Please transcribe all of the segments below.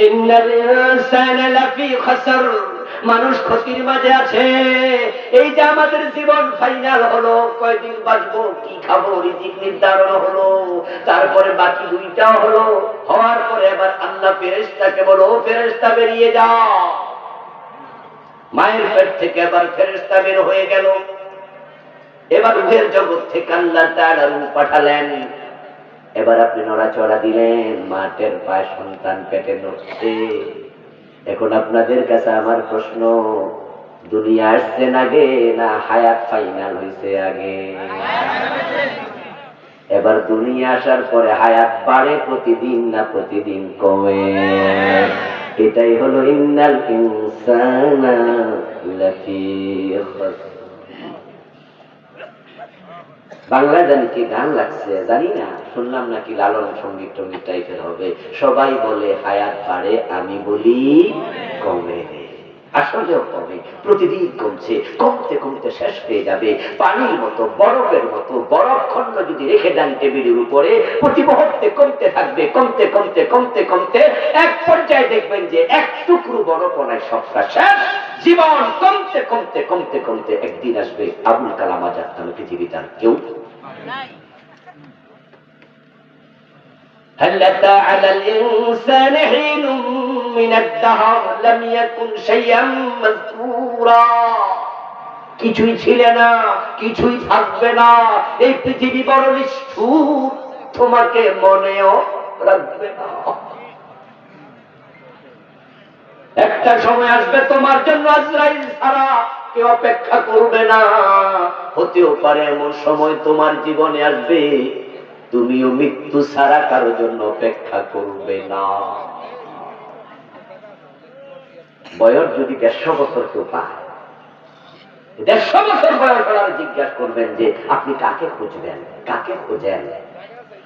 ইন্নাল ইনসানা লাফি খাসর, মানুষ ক্ষতির মাঝে আছে। এই যে আমাদের জীবন ফাইনাল হলো, কয়দিন বাঁচবো, কি খাবো, রিজিক নির্ধারণ হলো, তারপরে বাকি দুইটাও হলো। হওয়ার পরে এবার আল্লাহ ফেরেশতাকে বলো, ফেরেশতা বেরিয়ে যাও। মায়ের পেট থেকে এবার ফেরেশতা বের হয়ে গেল। এবার রূহের জগৎ থেকে আল্লাহ তাআলা রূহ পাঠালেন। এবার আপনি নড়াচড়া দিলেন, মাঠের পায়ে সন্তান পেটে নড়ছে। এখন আপনাদের কাছে আমার প্রশ্ন, দুনিয়া আসছেন আগে না হায়াত ফাইনাল হয়েছে আগে? এবার দুনিয়া আসার পরে হায়াত বাড়ে প্রতিদিন না প্রতিদিন কমে? এটাই হলো ইন্নাল ইনসানা লাফি খাসর। বাংলা জানি কি গান লাগছে জানি না, শুনলাম নাকি লালন সঙ্গীত টঙ্গীত টাইপের হবে। সবাই বলে হায়াত বাড়ে, আমি বলি কমে। আসলেও কমে, প্রতিদিন কমছে, কমতে কমতে শেষ হয়ে যাবে। পানির মতো, বরফের মতো বরফ খন্ড যদি রেখে দেন টেবিলের উপরে, প্রতি মুহূর্তে কমতে থাকবে, কমতে কমতে কমতে কমতে এক পর্যায়ে দেখবেন যে এক টুকরো বরফ নাই, সবটা শেষ। জীবন কমতে কমতে কমতে কমতে একদিন আসবে আবুল কালাম আজাদ নামে পৃথিবীতে আর কেউ নাই। هل أتى على الإنسان حين من الدهر لم يكن شيئا مذكورا। কিছুই ছিল না, কিছুই থাকবে না, এই পৃথিবী বড় নিষ্ঠুর, তোমাকে মনেও রাখবে না। একটা সময় আসবে তোমার জন্য আজরাইল ছাড়া কেউ অপেক্ষা করবে না। হতেও পারে এমন সময় তোমার জীবনে আসবে, তুমিও মৃত্যু ছাড়া কারোর জন্য অপেক্ষা করবে না। বয়স যদি 150 বছর কেউ পায়, 150 বছর বয়স হলে জিজ্ঞাসা করবেন যে আপনি কাকে খুঁজবেন, কাকে খোঁজেন?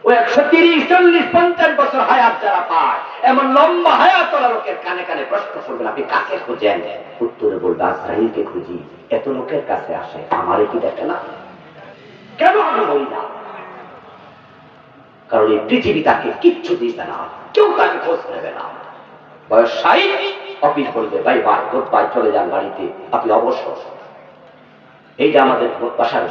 ওই 130, 40, 50 বছর হায়াত যারা পায়, এমন লম্বা হায়াত ওরা লোকের কানে কানে প্রশ্ন করবেন আপনি কাকে খোঁজেন? উত্তরে বলবে আজরাইলকে খুঁজি। এত লোকের কাছে আসে, আমারে কি দেখে না? কেন আমি বলি না? কারণ এই পৃথিবী তাকে কিচ্ছু দিবে না, কেউ তাকে খোঁজ নেবে না। বয়স 60, অফিস বলবে ভাই ভাই গুড বাই, চলে যান বাড়িতে, আপনি অবসর। এই যে আমাদের বাসার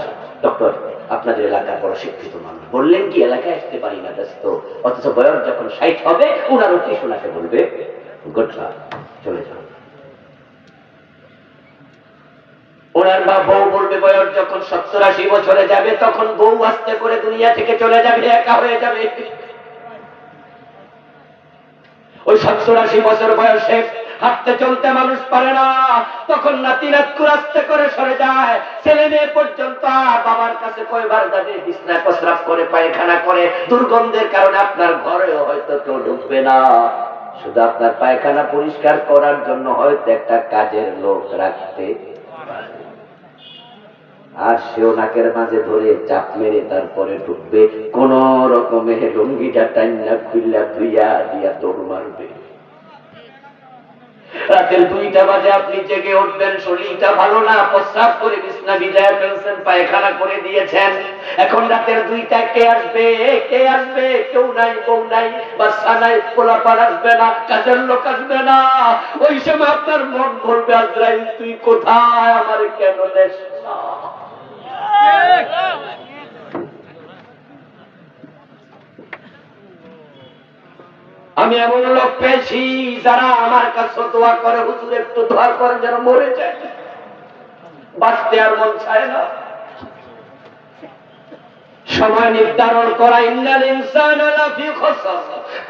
ডক্টর, আপনাদের এলাকার বড় শিক্ষিত মানুষ, বললেন কি এলাকায় আসতে পারি না ব্যস্ত, অথচ বয়স যখন 60 হবে ওনার অফিস ওনাকে বলবে গুড বাই, চলে যান। ওনার বা বউ বলবে বয়স যখন 70-80 বছরে যাবে, তখন বউ আস্তে করে দুনিয়া থেকে চলে যাবে, একা হয়ে যাবে। ওই 70-80 বছর বয়সে হাঁটতে চলতে মানুষ পারে না, তখন নাতি নাতকুর আস্তে করে সরে যায়। ছেলে মেয়ে পর্যন্ত বাবার কাছে কয়বার যাবে, বিছনা প্রস্রাব করে, পায়খানা করে, দুর্গন্ধের কারণে আপনার ঘরেও হয়তো কেউ ঢুকবে না। শুধু আপনার পায়খানা পরিষ্কার করার জন্য হয়তো একটা কাজের লোক রাখতে, আর সেও নাকের মাঝে ধরে চাপ মেরে তারপরে ঢুকবে, কোন রকমে লুঙ্গিটা টাইনা খুইলা ধুইয়া দিয়া দৌড় মারবে। রাতের 2টা বাজে আপনি জেগে উঠবেন, শরীরটা ভালো না, প্রস্রাব করে বিছনা ভিজায় ফেলছেন, পায়খানা করে দিয়েছেন। এখন রাতের 2টায় কে আসবে? কে আসবে? কেউ নাই, বউ নাই, বাচ্চা নাই, পোলাপান আসবে না, কাজের লোক আসবে না। ওই সময় আপনার মন বলবে আজরাইল তুই কোথায়, আমার কেন দেশ না? আমি এমন লোক পেয়েছি যারা আমার কাছে দোয়া করে, হুজুর একটু দোয়া করেন যেন মরে যায়, বাঁচতে আর মন চায় না। সময় নির্ধারণ করা, ইন্নাল ইনসানা লাফি খাসর,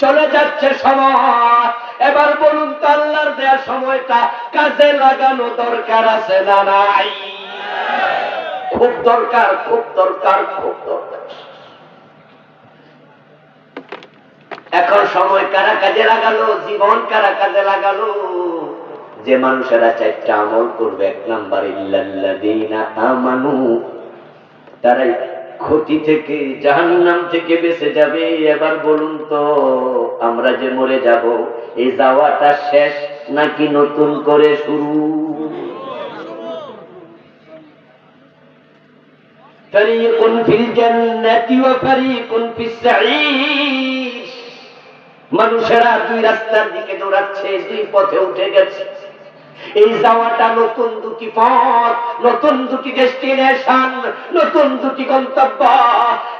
চলে যাচ্ছে সময়। এবার বলুন তো আল্লাহর দেয়া সময়টা কাজে লাগানো দরকার আছে না নাই? খুব দরকার, খুব দরকার, খুব দরকার। এখন সময় কারা কাজে লাগালো, জীবন কারা কাজে লাগালো? যে মানুষেরা 4টা আমল করবে, 1 নাম্বার ইল্লাল্লাযীনা আমানু, তারাই ক্ষতি থেকে, জাহান্নাম থেকে বেঁচে যাবে। এবার বলুন তো আমরা যে মরে যাব, এই যাওয়াটা শেষ নাকি নতুন করে শুরু? ফারীকুন ফিল জান্নাতি ওয়া ফারীকুন ফিস সাঈর। মানুষেরা দুই রাস্তার দিকে দৌড়াচ্ছে, দুই পথে উঠে গেছে। এই যাওয়াটা নতুন দুটি পথ, নতুন দুটি ডেস্টিনেশন, নতুন দুটি গন্তব্য।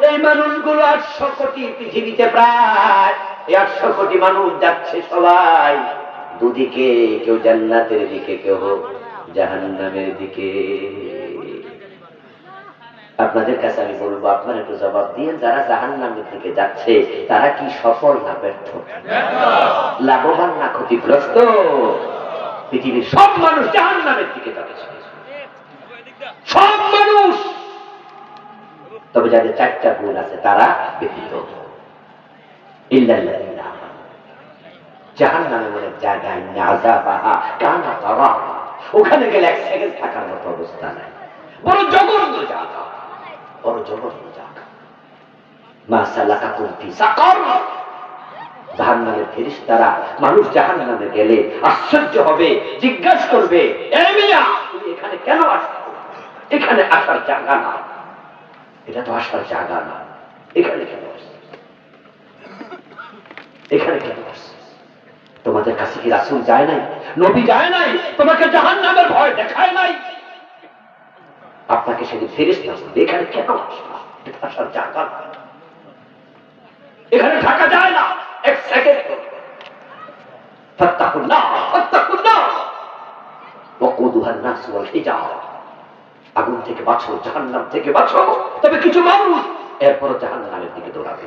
এই মানুষগুলো 800 কোটি পৃথিবীতে, প্রায় 800 কোটি মানুষ যাচ্ছে, সবাই দুদিকে, কেউ জান্নাতের দিকে, কেউ জাহান্নামের দিকে। আপনাদের কাছে আমি বলবো, আপনারা একটু জবাব দিয়ে, যারা জাহান্নামের দিকে যাচ্ছে তারা কি সফল না ব্যর্থ, লাভবান না ক্ষতিগ্রস্ত? পৃথিবীর সব মানুষ জাহান্নামের দিকে যাচ্ছে, সব মানুষ। তবে যাদের 4টা গুণ আছে তারা ব্যতীত। ইল্লাল্লাযীনা আমানু, জাহান্নামে অনেক জায়গায় আযাবাহা কানা তারা, ওখানে গেলে 1 সেকেন্ড থাকার মতো অবস্থা নাই। বড় জঘন্য জায়গা, বড় জঘন্য জায়গা। মা সালাকাকুম ফি সাকার, জাহান্নামের ফেরেশতারা মানুষ জাহান্নামে গেলে আশ্চর্য হবে, জিজ্ঞাসা করবে, এ মিয়া তুমি এখানে কেন আসছো? এখানে আসার জায়গা না, এটা তো আসার জায়গা না, এখানে কেন আসছো? এখানে কেন আসছো? তোমাদের কাছে কি রাসূল যায় নাই, নবী যায় নাই, তোমাকে জাহান্নামের ভয় দেখায় নাই? আপনাকে সেদিন ফেরেশতা বলবে, এখানে কেন আসছো? এটা আসার জায়গা না, এখানে থাকা যায় না। 1 সেকেন্ড ফাত্তাকুল্লাহ, ফাত্তাকুল্লাহ ওয়াকুদুহান নাস ওয়াল হিজারা, আগুন থেকে বাঁচো, জাহান্নাম থেকে বাঁচো। তবে কিছু মানুষ এরপর জাহান্নামের দিকে দৌড়াবে।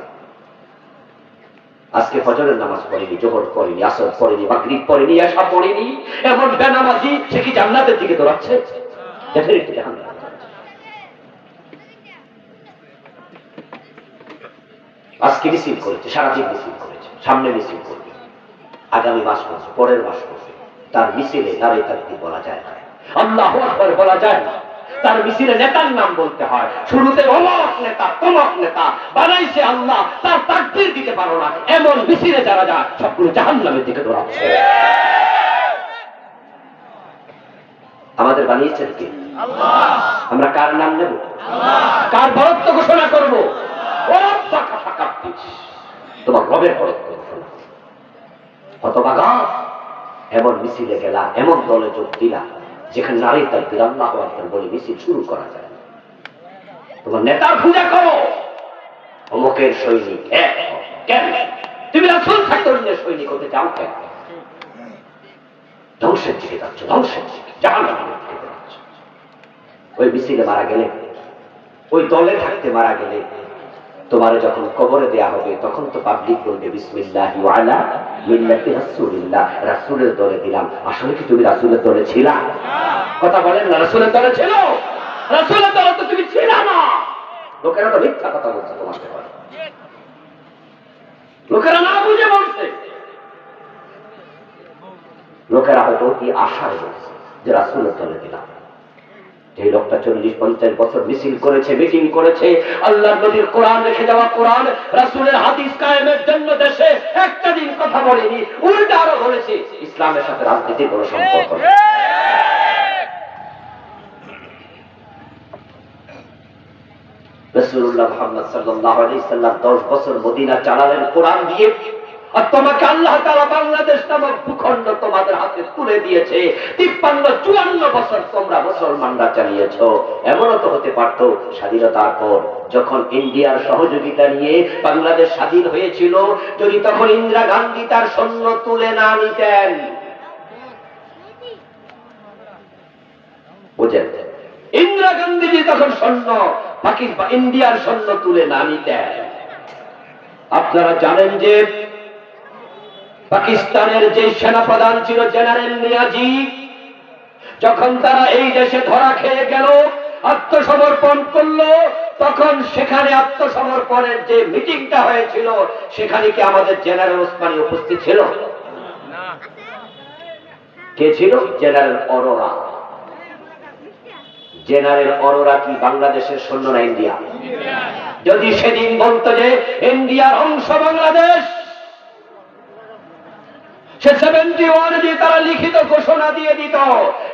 আজকে ফজরের নামাজ পড়েনি, জোহর পড়েনি, আসর পড়েনি, মাগরিব পড়েনি, এশা পড়েনি, এমন বেনামাজি, সে কি জান্নাতের দিকে দৌড়াচ্ছে? ডেফিনেটলি জাহান্নাম। আজকে মিছিল করেছে, সারাদিন মিছিল করেছে, সামনে মিছিল করবে, আগামী মাস করছে, পরের মাস করবে। তার মিছিলে নারে তাকবীর বলা যায় না, আল্লাহু আকবার বলা যায় না। তার মিছিলে নেতার নাম বলতে হয়, শুরুতে অমক নেতা, তমক নেতা বানাইছে আল্লাহ, তার তাকবীর দিতে পারো না। এমন মিছিলে যারা যায় সবগুলো জাহান্নামের দিকে দৌড়াচ্ছে। আমাদের বানিয়েছেন কে? আল্লাহ। আমরা কার নাম নেব? আল্লাহ। কার বরত্ব ঘোষণা করব? তোমার রবের বরত্ব ঘোষণা। হতভাগা, এমন মিছিলে গেলা, এমন দলে যোগ দিলা যেখানে নারী তাকবীর আল্লাহু আকবার বলে মিছিল শুরু করা যায়। তোমার নেতার পূজা করো, অমুকের সৈনিক এক। কেন তুমি রাসূল সাল্লাল্লাহু সৈনিক হতে চাও? কেন? ধ্বংসের দিকে যাচ্ছ, ধ্বংসের দিকে, জাহান্নামের দিকে যাচ্ছ। ওই মিছিলে মারা গেলে, ওই দলে থাকতে মারা গেলে, তোমারে যখন কবরে দেয়া হবে তখন তো পাবলিক বলবে বিসমিল্লাহি ওয়া আলা মিল্লাতি রাসূলিল্লাহ, রাসূলের দলে দিলাম। আসলে কি তুমি রাসূলের দলে ছিলা? কথা বলেন না, রাসূলের দলে ছিল? রাসূলের দলে তো তুমি ছিলা না। লোকেরা তো মিথ্যা কথা বলছে তোমার ব্যাপারে, লোকেরা না বুঝে বলছে, লোকেরা হয়তো কি আশায় বলছে যে রাসূলের দলে দিলাম। এই লোকটা 40-50 বছর মিছিল করেছে, মিটিং করেছে, আল্লাহর নবীর কোরআন রেখে যাওয়া কোরআন, রাসূলের হাদিস কায়েমের জন্য দেশে একটা দিন কথা বলেনি, উল্টা আরো বলেছে ইসলামের সাথে রাজনীতির কোনো সম্পর্ক নেই। রাসূলুল্লাহ মুহাম্মদ সাল্লাল্লাহু আলাইহি সাল্লাম 10 বছর মদিনা চালালেন কোরআন দিয়ে, আর তোমাকে আল্লাহ তাআলা বাংলাদেশ নামক ভূখণ্ড তোমাদের হাতে তুলে দিয়েছে। 53-54 বছর তোমরা মুসলমানরা চালিয়েছো। এমনও তো হতে পারত স্বাধীনতার পর যখন ইন্ডিয়ার সহযোগিতা নিয়ে বাংলাদেশ স্বাধীন হয়েছিল, যদি তখন ইন্দিরা গান্ধী তার সৈন্য তুলে না নিতেন, বুঝেন, ইন্দিরা গান্ধীজি তখন সৈন্য পাকিস্তান ইন্ডিয়ার সৈন্য তুলে না নিতেন, আপনারা জানেন যে পাকিস্তানের যে সেনাপ্রধান ছিল জেনারেল নিয়াজি, যখন তারা এই দেশে ধরা খেয়ে গেল, আত্মসমর্পণ করলো, তখন সেখানে আত্মসমর্পণের যে মিটিংটা হয়েছিল সেখানে কি আমাদের জেনারেল ওসমানী উপস্থিত ছিল? কে ছিল? জেনারেল অরোরা। জেনারেল অরোরা কি বাংলাদেশের সৈন্য না ইন্ডিয়া? যদি সেদিন বলতো যে ইন্ডিয়ার অংশ বাংলাদেশ, সে 71 দিয়ে তারা লিখিত ঘোষণা দিয়ে দিত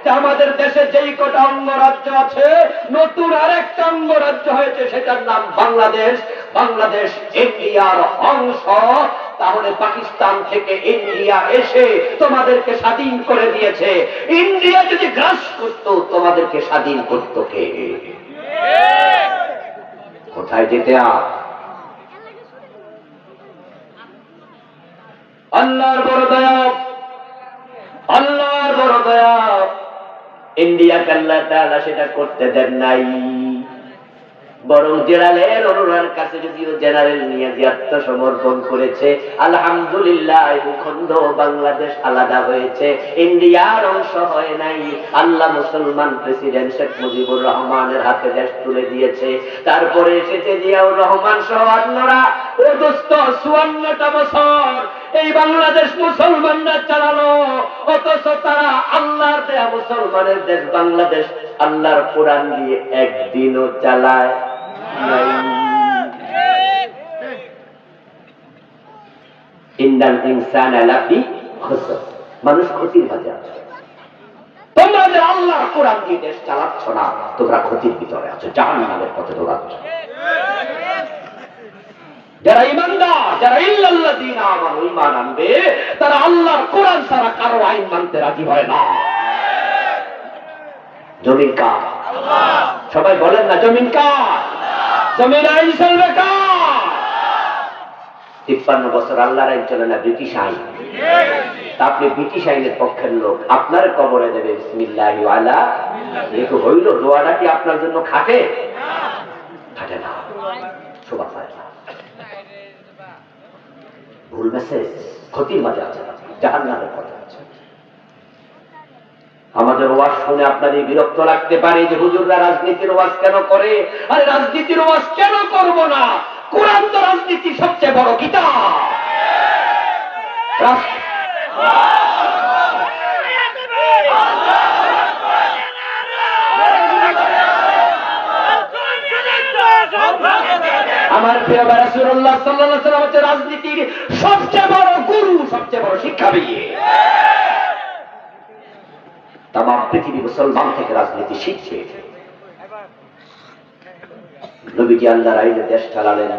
যে আমাদের দেশে যেই কটা অঙ্গরাজ্য আছে, নতুন আরেকটা অঙ্গরাজ্য হয়েছে, সেটার নাম বাংলাদেশ, বাংলাদেশ ইন্ডিয়ার অংশ, তাহলে পাকিস্তান থেকে ইন্ডিয়া এসে তোমাদেরকে স্বাধীন করে দিয়েছে। ইন্ডিয়া যদি গ্রাস করত তোমাদেরকে স্বাধীন করত কে? কোথায় যেতে? আল্লাহর বড় দয়া, আল্লাহর বড় দয়া। ইন্ডিয়াকে আল্লাহ তাআলা সেটা করতে দেন নাই, বরং জেনারেল অনুরার কাছে যদিও জেনারেল নিয়ে যে আত্মসমর্পণ করেছে, আলহামদুলিল্লাহ ভূখণ্ড বাংলাদেশ আলাদা হয়েছে, ইন্ডিয়ার অংশ হয় নাই। আল্লাহ মুসলমান প্রেসিডেন্ট শেখ মুজিবুর রহমানের হাতে দেশ তুলে দিয়েছে। তারপরে এসেছে জিয়াউর রহমান সহ অন্যরা। ও দোস্ত, 54টা বছর এই বাংলাদেশ মুসলমানরা চালালো, অথচ তারা আল্লাহর দেয়া মুসলমানের দেশ বাংলাদেশ আল্লাহর কোরআন দিয়ে একদিনও চালায় নাই। ইন্নাল ইনসানা লাফি খুসর, মানুষ ক্ষতির মাঝে আছে। তোমরা যে আল্লাহর কোরআন দিয়ে দেশ চালাচ্ছ না, তোমরা ক্ষতির ভিতরে আছো, জাহান্নামের পথে দৌড়াচ্ছ। যারা ঈমানদার, যারা ইল্লাল্লাযীনা আমানু, ঈমান আনবে, তারা আল্লাহর কোরআন ছাড়া কারো আইন মানতে রাজি হয় না। জমিন কার? আল্লাহ। সবাই বলেন না, জমিন কার? জমিন আইন চলবে কার? 53 বছর আল্লাহর আইন চলে না, ব্রিটিশ আইন। তা আপনি ব্রিটিশ আইনের পক্ষের লোক, আপনার কবরে দেবে বিসমিল্লাহি ওয়ালা, একটু হইল দোয়াটা কি আপনার জন্য খাটে? খাটে না, শোভা পায় না। ভুল মেসেজ, ক্ষতির মাঝে আছে, জাহান্নামের পথে আছে। আমাদের ওয়াজ শুনে আপনাদের বিরক্ত লাগতে পারে যে হুজুররা রাজনীতির ওয়াজ কেন করে? আরে রাজনীতির ওয়াজ কেন করব না? কোরআন তো রাজনীতির সবচেয়ে বড় কিতাব। আমার প্রিয় রাসূলুল্লাহ সাল্লাল্লাহু আলাইহি ওয়াসাল্লাম হচ্ছে রাজনীতির সবচেয়ে বড় গুরু, সবচেয়ে বড় শিক্ষাবিদ। তাম পৃথিবী মুসলমান থেকে রাজনীতি শিখছে। নবীজি আল্লাহর আইনে দেশ চালালেন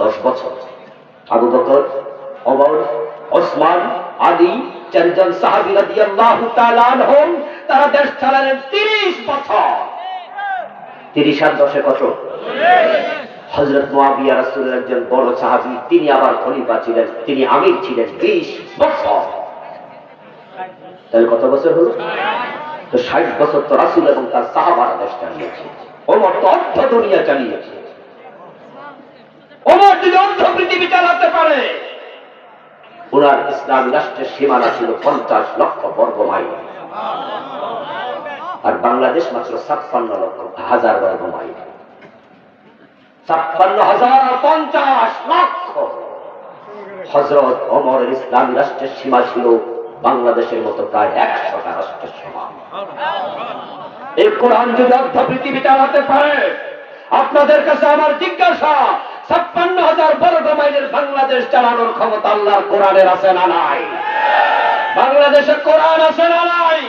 10 বছর। আবু বকর, ওমর, ওসমান, আলী, 4 জন সাহাবী রাদিয়াল্লাহু তাআলা আনহুম, তারা দেশ চালালেন 30 বছর। 30 আর 10 কত? হযরত মুআবিয়া রাসূলের একজন বড় সাহাবী, তিনি আবার খলিফা ছিলেন, তিনি আমির ছিলেন 20 বছর। তাহলে কত বছর হলো? তো 60 বছর তো রাসূল এবং তার সাহাবারা দেশ চালিয়েছে। ওমর তো অর্ধ দুনিয়া চালিয়েছে। ওমর যদি অর্ধ পৃথিবী চালাতে পারে, ওনার ইসলামী রাষ্ট্রের সীমানা ছিল 50 লক্ষ বর্গ মাইল, আর বাংলাদেশ মাত্র 56,000 বর্গ মাইল। 56,050 লক্ষ। হযরত ওমরের ইসলামী রাষ্ট্রের সীমা ছিল বাংলাদেশের মতো প্রায় 100টা রাষ্ট্রের সমান। এই কোরআন যদি অর্ধ পৃথিবী চালাতে পারে, আপনাদের কাছে আমার জিজ্ঞাসা, 56,000 বর্গ মাইলের বাংলাদেশ চালানোর ক্ষমতা আল্লাহর কোরআনের আছে না নাই? বাংলাদেশে কোরআন আছে না নাই?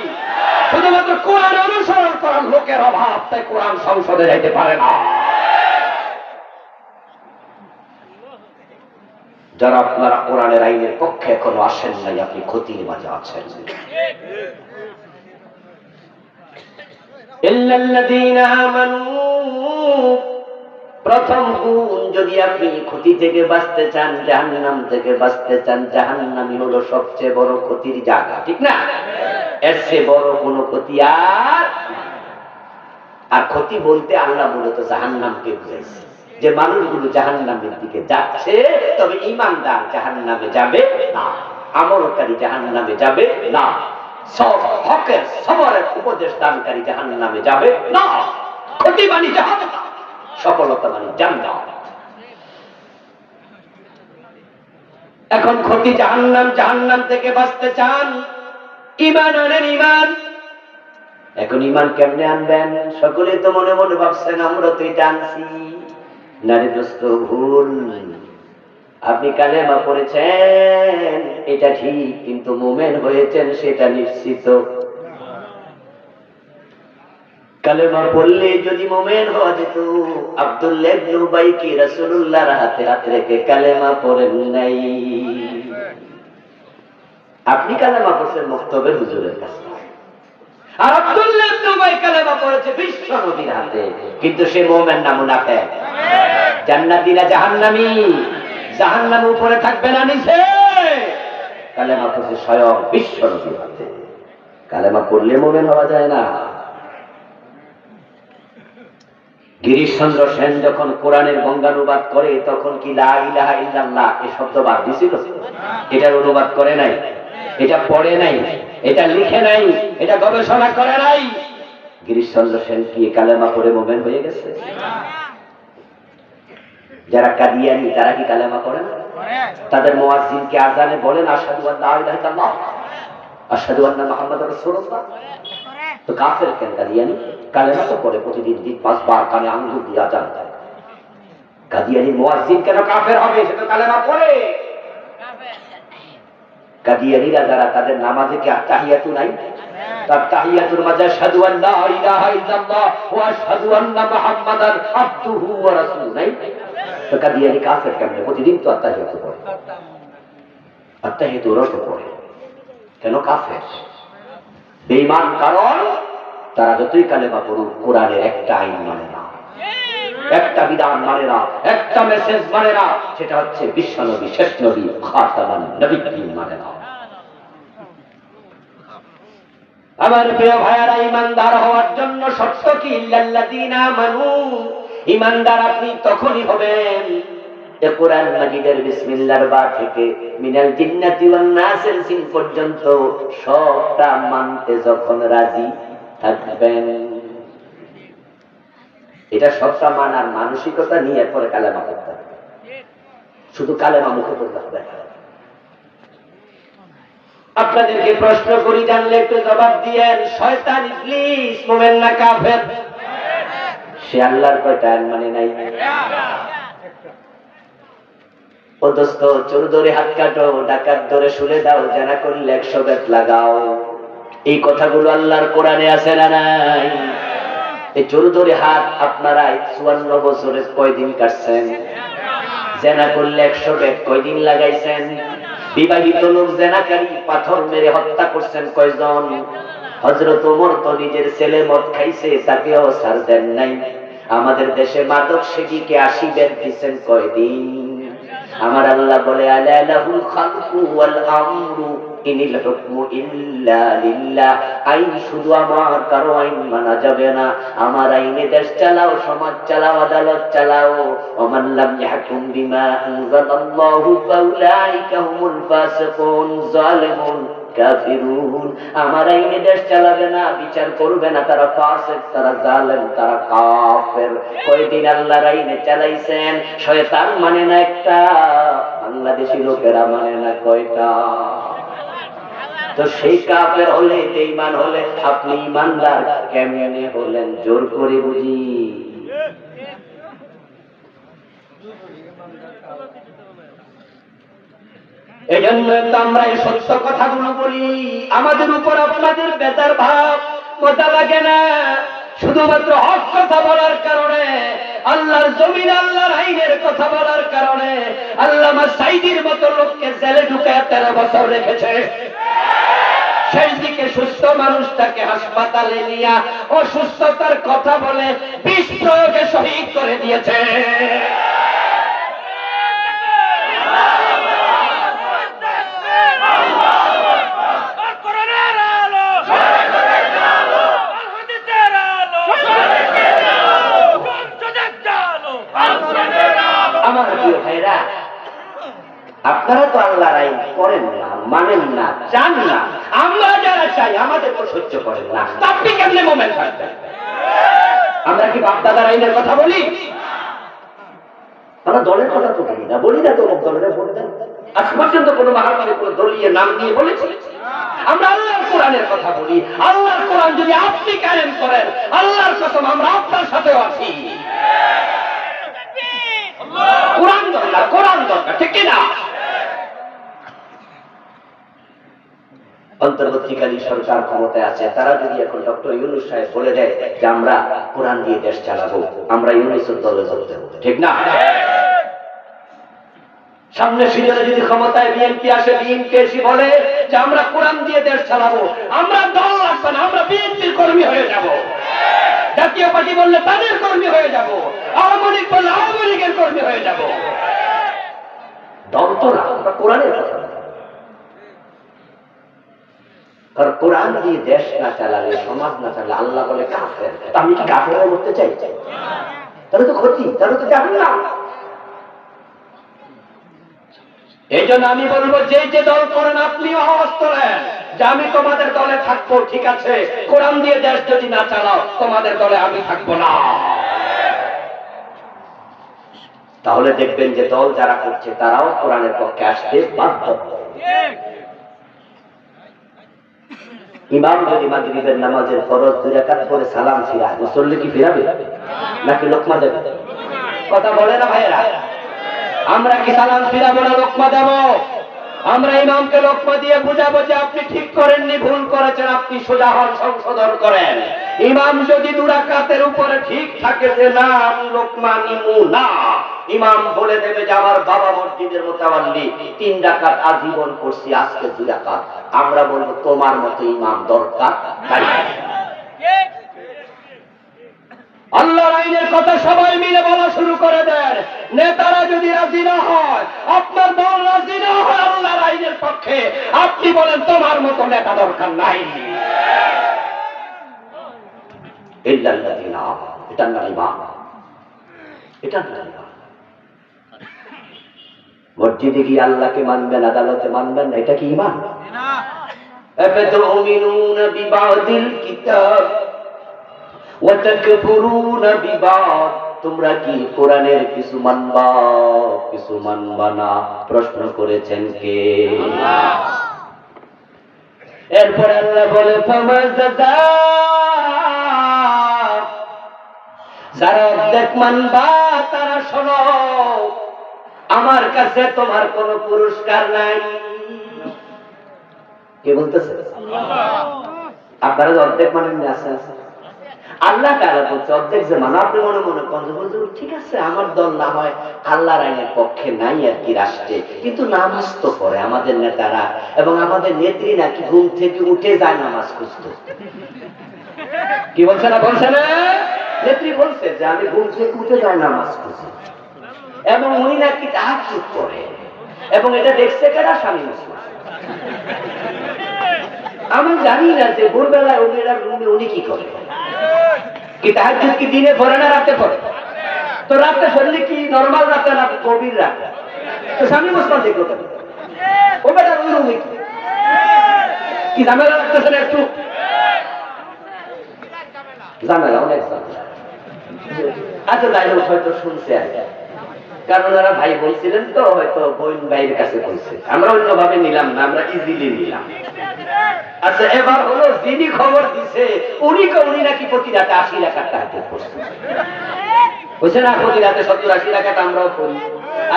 শুধুমাত্র কোরআন অনুসরণ করার লোকের অভাব, তাই কোরআন সংসদে যাইতে পারে না। যারা আপনারা কোরআনের আইনের পক্ষে এখনো আসেন নাই, আপনি ক্ষতির মাঝে আছেন। ইল্লাল্লাযীনা আমানু, প্রথম গুণ, যদি আপনি ক্ষতি থেকে বাঁচতে চান, জাহান্নাম থেকে বাঁচতে চান, জাহান্নামই হলো সবচেয়ে বড় ক্ষতির জায়গা, ঠিক না? এর চেয়ে বড় কোনো ক্ষতি আর ক্ষতি বলতে আল্লাহ মূলত জাহান্নামকে বুঝাইছে, যে মানুষগুলো জাহান্নামের দিকে যাচ্ছে, তবে ঈমানদার জাহান্নামে যাবে না, আমলকারী জাহান্নামে যাবে না, সব হকের সবরের উপদেশ দানকারী জাহান্নামে যাবে না। ক্ষতি মানে জাহান্নাম, সফলতা মানে জান্নাত। এখন ক্ষতি জাহান্নাম, জাহান্নাম থেকে বাঁচতে চান, ঈমান আনেন। ঈমান, এখন ঈমান কেমনে আনবেন? সকলে তো মনে মনে ভাবছেন আমরা তো এটা আনছি। নারী দোস্ত, ভুল। আপনি কালেমা পড়েছেন এটা ঠিক, কিন্তু মুমিন হয়েছেন সেটা নিশ্চিত। কালেমা পড়লে যদি মুমিন হওয়া যেত, আব্দুল্লাহ ইবনে উবাই কি রাসূলুল্লাহর হাতে হাত রেখে কালেমা পড়েন নাই? আপনি কালেমা পড়ছেন মুক্তবের হুজুরের কাছে, আর আব্দুল্লাহ ইবনে উবাই কালেমা পড়েছে বিশ্ব নবীর হাতে, কিন্তু সে মুমিন না মুনাফিক? জান্নাতি না জাহান্নামী? জাহান্নামে উপরে থাকবে না নিচে? কালেমা পড়ছে স্বয়ং বিশ্ব নবীর হাতে। কালেমা পড়লে মুমিন হওয়া যায় না। গিরিশচন্দ্র সেন যখন কোরআনের বঙ্গানুবাদ করে তখন কি লা ইলাহা ইল্লাল্লাহ এই শব্দ বাদ দিছিল? এটার অনুবাদ করে নাই, এটা পড়ে নাই, এটা লিখে নাই, এটা গবেষণা করে নাই। গিরিশচন্দ্র সেন কি কালেমা পড়ে মুমিন হয়ে গেছে? যারা কাদিয়ানি তারা কি কালেমা পড়ে না? তাদের মুয়াজ্জিনকে আযানে বলেন আশহাদু আল্লা ইলাহা ইল্লাল্লাহ, আশহাদু আন্না মুহাম্মাদুর রাসূলুল্লাহ। তো কাফের কেন কাদিয়ানি? কালেমা তো পড়ে প্রতিদিন 5 বার কানে আঙ্গুল দিয়ে আযান দেয়। কাদিয়ানি মুয়াজ্জিন কেন কাফের হবে? সে তো কালেমা পড়ে। কাদিয়ানিরা যারা, তাদের নামাজে কি আত্তাহিয়াতু নাই? তার তাহিয়াতুর মাঝে আশহাদু আল্লা ইলাহা ইল্লাল্লাহ ওয়া আশহাদু আন্না মুহাম্মাদান আবদুহু ওয়া রাসূলুহু নাই? তো কাদিয়ানি কাফের কেন? প্রতিদিন তো আত্তাহিয়াতু পড়ে। আত্তাহিয়াতু ওরা তো পড়ে, কেন কাফের? বেঈমান, কারণ তারা যতই কালেমা পড়ুক কোরআনের একটা আইন মানে না, একটা বিধান মানে না, একটা মেসেজ মানে না, সেটা হচ্ছে বিশ্বনবী, শেষ নবী, খাতামান নবীর মানে না। আমার প্রিয় ভাইয়ারা, ঈমানদার হওয়ার জন্য শর্ত কি? ইল্লাল্লাযীনা আমানু। ঈমানদার আপনি তখনই হবেন যে কোরআন মাজিদের বিসমিল্লাহর বা থেকে মিনাল জিন্নাতি ওয়ান নাসের সিন পর্যন্ত সবটা মানতে যখন রাজি থাকবেন। এটা সবটা মানার মানসিকতা নিয়ে পরে কালেমা পড়তে হবে। শুধু কালেমা মুখে পড়তে হবে। আপনাদেরকে প্রশ্ন করি, জানলে একটু জবাব দিয়েন। শয়তান ইবলিস মুমিন না কাফের? সে আল্লাহর কয়টা আইন মানে নাই? ও দোস্ত, চোর ধরে হাত কাটো, ডাকাত ধরে শুলে দাও, জানা করলে 100 বেত লাগাও, এই কথাগুলো আল্লাহর কোরআনে আছে না নাই? এই চোর ধরে হাত আপনারা 54 বছরে কয়দিন কাটছেন? জানা করলে 100 বেত কয়দিন লাগাইছেন? বিবাহিত লোক জেনাকারী পাথর মেরে হত্যা করছেন কয়জন? হযরত ওমর তো নিজের ছেলে মদ খাইছে, তাকেও ছাড় দেন নাই। আমাদের দেশে মাদক সেবীকে 80 বেত দিচ্ছেন কয়দিন? আমার আল্লাহ বলে আলা লাহুল খালকু ওয়াল আমরু ইনিল হুকমু ইল্লা লিল্লাহ। আইন শুধু আমার, কারো আইন মানা যাবে না। আমার আইনে দেশ চালাও, সমাজ চালাও, আদালত চালাও। ওমান লাম ইয়াহকুম বিমা আনজালাল্লাহু ফাউলাইকা হুমুল ফাসিকুন জালিমুন কাফিরুন। আমার আইনে দেশ চালাবে না, বিচার করবে না, তারা ফাসিক, তারা জালেম, তারা কাফের। কয়দিন আল্লাহর আইনে চালাইছেন? শয়তান মানে না একটা, বাংলাদেশি লোকেরা মানে না কয়টা? তো সেই কাফের হলে, বেঈমান হলে আপনি ঈমানদার কেমনে হলেন? জোর করে বুঝি। এই জন্য তো আমরা এই সত্য কথাগুলো বলি। আমাদের উপর আপনাদের বেজার ভাব, মজা লাগে না। শুধুমাত্র হক কথা বলার কারণে, আল্লাহর জমিন, আল্লাহর আইনের কথা বলার কারণে আল্লামা সাঈদীর মতো লোককে জেলে ঢুকায় 13 বছর রেখেছে। শেষ দিকে সুস্থ মানুষটাকে হাসপাতালে নিয়ে অসুস্থতার কথা বলে বিষ প্রয়োগে শহীদ করে দিয়েছে। আমার প্রিয় ভাইরা, আপনারা তো আল্লাহর আইন করেন না, মানেন না, চান না। আমরা যারা চাই আমাদেরকে সহ্য করেন না। আপনি কেমনে মোমেন থাকবেন? আমরা কি বাপদাদার আইনের কথা বলি? আমরা দলের কথা তো বলি না, বলি না তো দলের বলবেন। আজ পর্যন্ত কোনো মহামারী কোনো দলীয় নাম নিয়ে বলেছি? আমরা আল্লাহর কোরআনের কথা বলি। আল্লাহর কোরআন যদি আপনি কায়েম করেন, আল্লাহর কসম আমরা আপনার সাথেও আছি। কোরআন দরকার, কোরআন দরকার, ঠিক কিনা? অন্তর্বর্তীকালীন সরকার ক্ষমতায় আছে, তারা যদি এখন ডক্টর ইউনূস সাহেব বলে দেয় যে আমরা কোরআন দিয়ে দেশ চালাবো, আমরা ইউনূসের দলে যোগ দেব, ঠিক না? সামনে সিজনে যদি ক্ষমতায় বিএনপি আসে, বিএনপি এসে বলে যে আমরা কোরআন দিয়ে দেশ চালাবো, আমরা দল লাগবে না, আমরা বিএনপির কর্মী হয়ে যাব। জাতীয় পার্টি বললে তাদের কর্মী হয়ে যাব, আওয়ামী লীগ বললে আওয়ামী লীগের কর্মী হয়ে যাব। দল তো না, আমরা কোরআনের কথা। কারণ কোরআন দিয়ে দেশ না চালালে, সমাজ না চালালে আল্লাহ বলে কাফের। আমি কি কাফের হয়ে করতে চাই? তাহলে তো ক্ষতি, তাহলে তো যাবেন না। এই জন্য আমি বলবো, যে যে দল করেন আপনিও আওয়াজ তোলেন যে আমি তোমাদের দলে থাকবো, ঠিক আছে, কোরআন দিয়ে দেশ যদি না চালাও তোমাদের দলে আমি থাকবো না। তাহলে দেখবেন যে দল যারা করছে তারাও কোরআনের পক্ষে আসতে বাধ্য। ইমাম যদি মাগরিবের নামাজের ফরজ 2 রাকাত পরে সালাম ফিরায়, মুসল্লি কি ফিরাবে নাকি লোকমা দেবে? কথা বলে না ভাইয়েরা? আমরা কি সালাম ফিরাবো না লোকমা দেব? আমরা ইমামকে লোকমা দিয়ে বুঝাবো যে আপনি ঠিক করেননি, ভুল করেছেন, আপনি সোজা হন, সংশোধন করেন। ইমাম যদি 2 রাকাতের উপরে ঠিক থাকে যে না আমি লোকমা নিমু না, ইমাম বলে দেবে যে আমার বাবা মসজিদের মুতাওয়াল্লি 3 রাকাত আজীবন করছি, আজকে 2 রাকাত। আমরা বলবো তোমার মতো ইমাম দরকার নাই। আল্লাহর আইনের কথা সবাই মিলে বলা শুরু করে দেন। নেতারা যদি রাজি না হয়, আপনার দল রাজি না হয় আল্লাহর আইনের পক্ষে, আপনি বলেন তোমার মতো নেতা দরকার নাই। এটা না ইমান, এটা না ইমান। মসজিদে গিয়ে আল্লাহকে মানবেন, আদালতে মানবেন না, এটা কি ইমান? আফাতুমিনুনা বিবাদিল কিতাব ওয়া তাকফুরুনা বিবাদ। তোমরা কি কোরআনের কিছু মানবা, কিছু মানবা না? প্রশ্ন করেছেন কে? আল্লাহ। এরপর আল্লাহ বলে ফামাজাজা, যারা অর্ধেক মানবা তারা শোনো, আমার কাছে তোমার কোনো পুরস্কার নাই। কে বলতেছে? আপনারা অর্ধেক মানেন আছে আল্লাহ তাআলা বলছে অর্ধেক যে মানে আপনি মনে মনে করেন ঠিক আছে আমার দল না হয় আল্লাহর আইনের পক্ষে নাই আর কি রাষ্ট্রে, কিন্তু নামাজ তো পড়ে আমাদের নেতারা এবং আমাদের নেত্রী নাকি ঘুম থেকে উঠে যায় নামাজ খুঁজতে। কি বলছে না? বলছে না? নেত্রী বলছে যে আমি ঘুম থেকে উঠে যাই নামাজ খুঁজি, এবং উনি নাকি তাহাজ্জুদ করে, এবং এটা দেখছে কারা? স্বামী মুসলমান। আমি জানি না যে ভোরবেলায় উনিরা রুমে উনি কি করে, কি তাহাজ্জুদ কি দিনে পড়ে না রাতে পড়ে? তো রাতে পড়লে কি নরমাল রাতে না গভীর রাতে? তো স্বামী মুসলমান দেখলো কেন? ও বেটা ওই রুমে কি ঝামেলা লাগতেছে না একটু? ঝামেলা, অনেক ঝামেলা। আচ্ছা যাই হোক, হয়তো শুনছে আর কি, কারণ ওরা ভাই বলছিলেন তো, হয়তো বোন ভাইয়ের কাছে বলছে, আমরা অন্যভাবে নিলাম না, আমরা ইজিলি নিলাম। আচ্ছা এবার হলো যিনি খবর দিছে উনি নাকি প্রতি রাতে 80 রাকাত তাহাজ্জুদ পড়ছে। বুঝছেন না? প্রতি রাতে 70-80 রাকাত আমরাও পড়ি।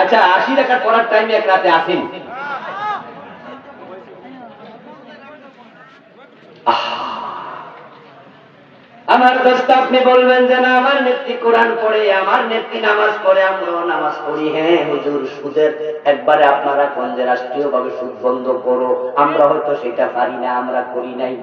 আচ্ছা 80 রাকাত পড়ার টাইমে এক রাতে আসেন। আমার দোস্ত আপনি বলবেন যে না আমার নেত্রী কোরআন পড়ে, আমার নেত্রী নামাজ পড়ে, আমরাও নামাজ পড়ি। হ্যাঁ হুজুর, সুদের একবারে আপনারা কোন যে রাষ্ট্রীয় ভাবে সুদ বন্ধ করো, আমরা হয়তো সেটা পারি না, আমরা করি নাই।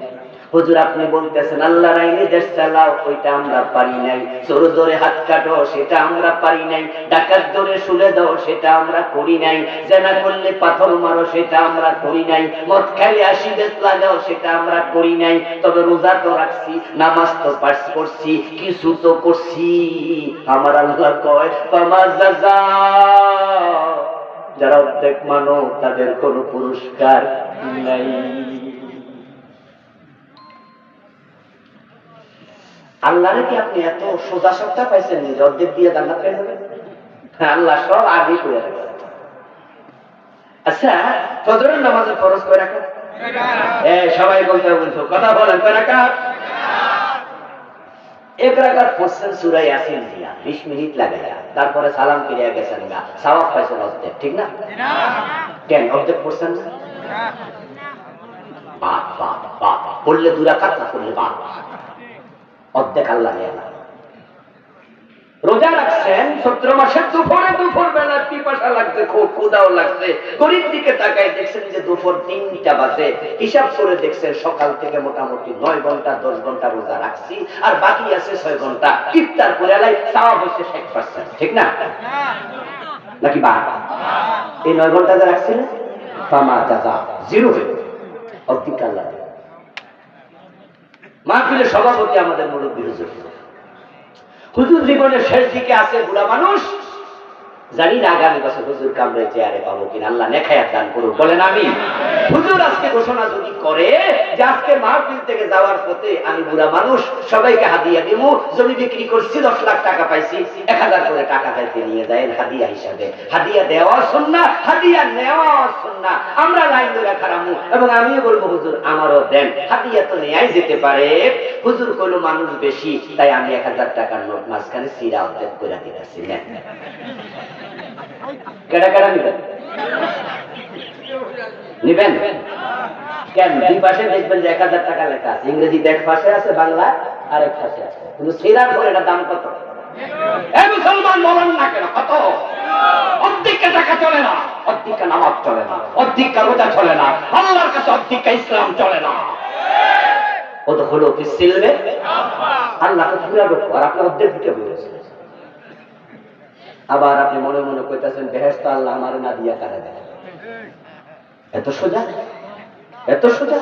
হুজুর আপনি বলতেছেন আল্লাহর আইনে দেশ চালাও, ওইটা আমরা পারি নাই। চোর ধরে হাত কাটো, সেটা আমরা পারি নাই। ডাকাত ধরে শুলে দাও, সেটা আমরা করি নাই। জেনা করলে পাথর মারো, সেটা আমরা করি নাই। মদ খাইলে 80 বেত লাগাও, সেটা আমরা করি নাই। তবে রোজা তো রাখছি, নামাজ তো পাঠ করছি, কিছু তো করছি। আমার আল্লাহ কয় ফামাজাজা, যারা অর্ধেক মানো তাদের কোনো পুরস্কার নাই। আল্লাহরে কি আপনি এত সোজা সপ্তাহ পাইছেন যে অর্ধেক দিয়ে জান্নাত পেয়ে যাবেন? আল্লাহ সব আগে করে রাখছে। আচ্ছা ফজরের নামাজের ফরজ কয় রাকাত? সবাই বলতে বলছো, কথা বলেন কয় রাকাত? 1 রাকাত পড়ছেন সূরা ইয়াসিন দিয়া 20 মিনিট লাগাইয়া, তারপরে সালাম ফিরিয়া গেছেন না, সওয়াব পাইছেন অর্ধেক, ঠিক না? কেন অর্ধেক পড়ছেন না? বাদ বাদ বাদ পড়লে 2 রাকাত, না পড়লে বাদ, অর্ধেক আল্লাহ নিয়ে না। রোজা রাখছেন 17 মাসের দুপুর বেলা পিপাসা লাগছে, খুব ক্ষুধাও লাগছে, গরিব দিকে তাকায় দেখছেন যে দুপুর 3টা বাজে, হিসাব করে দেখছেন সকাল থেকে মোটামুটি 9 ঘন্টা 10 ঘন্টা রোজা রাখছি, আর বাকি আছে 6 ঘন্টা। ইফতার করে লাই সওয়াব হচ্ছে 60%, ঠিক না নাকি? বাদ এই 9 ঘন্টা যা রাখছিলেন ফামা জাযা, জিরো হয়ে অর্ধেক আল্লাহ। মাহফিলের সভাপতি আমাদের মুরব্বী হুজুর, হুজুর জীবনের শেষ দিকে আছে, বুড়া মানুষ, জানি না আগামী বছর হুজুর কামড়ে চেয়ারে পাবো কিনা, আল্লাহ নেখায়াত দান করুন, বলেন আমিন। হুজুর আজকে ঘোষণা যদি করে যে আজকে মাহফিল থেকে যাওয়ার পথে আমি বুড়া মানুষ সবাইকে হাদিয়া দিব, জমি বিক্রি করছি 10 লাখ টাকা পাইছি, 1000 করে টাকা চাইতে নিয়ে যায় হাদিয়া হিসাবে। হাদিয়া দেওয়া সুন্নাহ, হাদিয়া নেওয়া সুন্নাহ। আমরা লাইন ধরে খারামু এবং আমিও বলবো হুজুর আমারও দেন, হাদিয়া তো নেয়াই যেতে পারে। হুজুর কইলো মানুষ বেশি, তাই আমি 1000 টাকার নোট মাঝখানে সিরা অর্ধেক করে দিতেছি, নেন। কেডা কেডা নিবেন? নিবেন কেন? 2 পাশে দেখবেন যে 1000 টাকা লেখা আছে, ইংরেজিতে এক পাশে আছে, বাংলা আরেক পাশে আছে, কিন্তু সিরার পরে এটা দাম কত? এই মুসলমান বলেন না কেন কত? অর্ধেক টাকা চলে না, অর্ধেক নামাজ চলে না, অর্ধেক রোজা চলে না, আল্লাহর কাছে অর্ধেক ইসলাম চলে না। ও তো হলো কি সিলবে আল্লাহ তো পুরা ঢোক, আর আপনার অর্ধেক ঢুকে বলেছে। আবার আপনি মনে মনে কইতাছেন বেহেশত আল্লাহ আমার না দিয়া কারা দেয়। এত সোজা, এত সোজা।